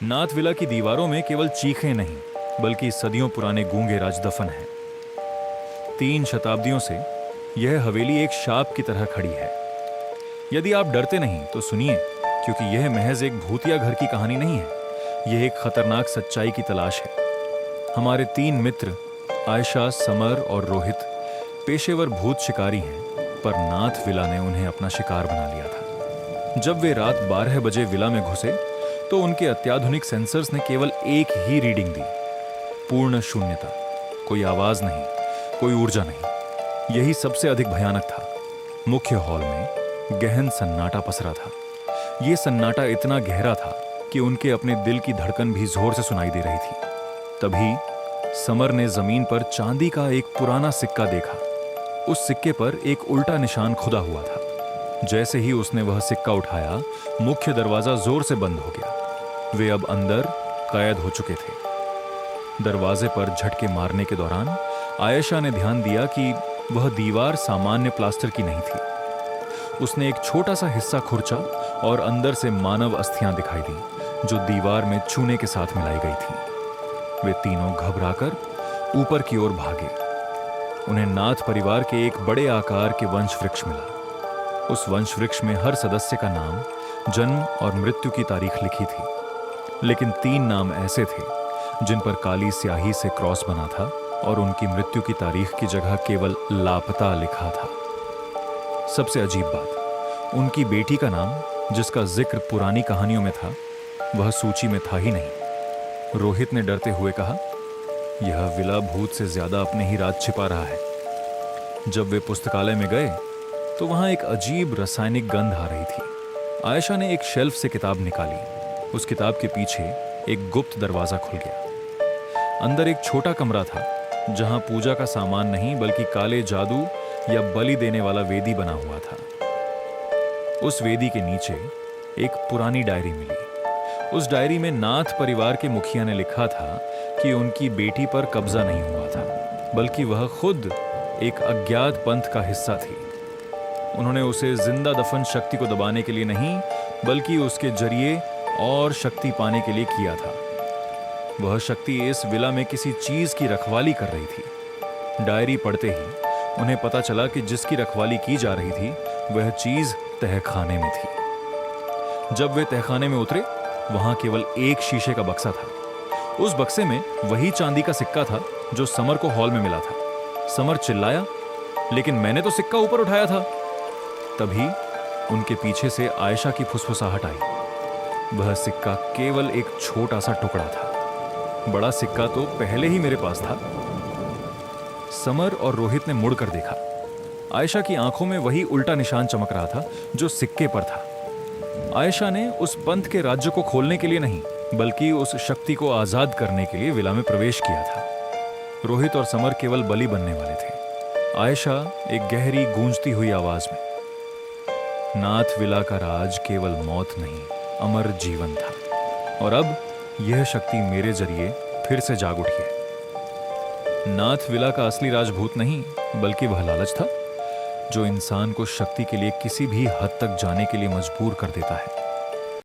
नाथ villa की दीवारों में केवल चीखें नहीं बल्कि सदियों पुराने गूंगे राज दफन हैं। 3 शताब्दियों से यह हवेली एक शाप की तरह खड़ी है। यदि आप डरते नहीं तो सुनिए, क्योंकि यह महज एक भूतिया घर की कहानी नहीं है, यह एक खतरनाक सच्चाई की तलाश है। हमारे 3 मित्र आयशा, समर और रोहित पेशेवर भूत शिकारी हैं, पर नाथ विला ने उन्हें अपना शिकार बना लिया था। जब वे रात 12 बजे विला में घुसे तो उनके अत्याधुनिक सेंसर्स ने केवल एक ही रीडिंग दी, पूर्ण शून्यता। कोई आवाज नहीं, कोई ऊर्जा नहीं। यही सबसे अधिक भयानक था। मुख्य हॉल में गहन सन्नाटा पसरा था। यह सन्नाटा इतना गहरा था कि उनके अपने दिल की धड़कन भी जोर से सुनाई दे रही थी। तभी समर ने जमीन पर चांदी का एक पुराना सिक्का देखा। उस सिक्के पर एक उल्टा निशान खुदा हुआ था। जैसे ही उसने वह सिक्का उठाया, मुख्य दरवाजा जोर से बंद हो गया। वे अब अंदर कैद हो चुके थे। दरवाजे पर झटके मारने के दौरान आयशा ने ध्यान दिया कि वह दीवार सामान्य प्लास्टर की नहीं थी। उसने एक छोटा सा हिस्सा खुरचा और अंदर से मानव अस्थियां दिखाई दी, जो दीवार में छूने के साथ मिलाई गई थी। वे तीनों घबराकर ऊपर की ओर भागे। उन्हें नाथ परिवार के एक बड़े आकार के वंश वृक्ष मिला। उस वंश वृक्ष में हर सदस्य का नाम, जन्म और मृत्यु की तारीख लिखी थी, लेकिन 3 नाम ऐसे थे जिन पर काली स्याही से क्रॉस बना था और उनकी मृत्यु की तारीख की जगह केवल लापता लिखा था। सबसे अजीब बात, उनकी बेटी का नाम, जिसका जिक्र पुरानी कहानियों में था, वह सूची में था ही नहीं। रोहित ने डरते हुए कहा, यह विला भूत से ज्यादा अपने ही राज छिपा रहा है। जब वे पुस्तकालय में गए तो वहां एक अजीब रासायनिक गंध आ रही थी। आयशा ने एक शेल्फ से किताब निकाली। उस किताब के पीछे एक गुप्त दरवाजा खुल गया। अंदर एक छोटा कमरा था, जहां पूजा का सामान नहीं बल्कि काले जादू या बलि देने वाला वेदी बना हुआ था। उस वेदी के नीचे एक पुरानी डायरी मिली। उस डायरी में नाथ परिवार के मुखिया ने लिखा था कि उनकी बेटी पर कब्जा नहीं हुआ था, बल्कि वह खुद एक अज्ञात पंथ का हिस्सा थी। उन्होंने उसे जिंदा दफन शक्ति को दबाने के लिए नहीं, बल्कि उसके जरिए और शक्ति पाने के लिए किया था। वह शक्ति इस विला में किसी चीज की रखवाली कर रही थी। डायरी पढ़ते ही उन्हें पता चला कि जिसकी रखवाली की जा रही थी वह चीज तहखाने में थी। जब वे तहखाने में उतरे, वहां केवल एक शीशे का बक्सा था। उस बक्से में वही चांदी का सिक्का था जो समर को हॉल में मिला था। समर चिल्लाया, लेकिन मैंने तो सिक्का ऊपर उठाया था। तभी उनके पीछे से आयशा की फुसफुसाहट आई। वह सिक्का केवल एक छोटा सा टुकड़ा था। बड़ा सिक्का तो पहले ही मेरे पास था। समर और रोहित ने मुड़कर देखा। आयशा की आंखों में वही उल्टा निशान चमक रहा था जो सिक्के पर था। आयशा ने उस पंथ के राज्य को खोलने के लिए नहीं, बल्कि उस शक्ति को आजाद करने के लिए विला में प्रवेश किया था। रोहित और समर केवल बलि बनने वाले थे। आयशा एक गहरी गूंजती हुई आवाज में, नाथ विला का राज केवल मौत नहीं, अमर जीवन था, और अब यह शक्ति मेरे जरिए फिर से जाग उठी है। नाथ विला का असली राजभूत नहीं, बल्कि वह लालच था जो इंसान को शक्ति के लिए किसी भी हद तक जाने के लिए मजबूर कर देता है।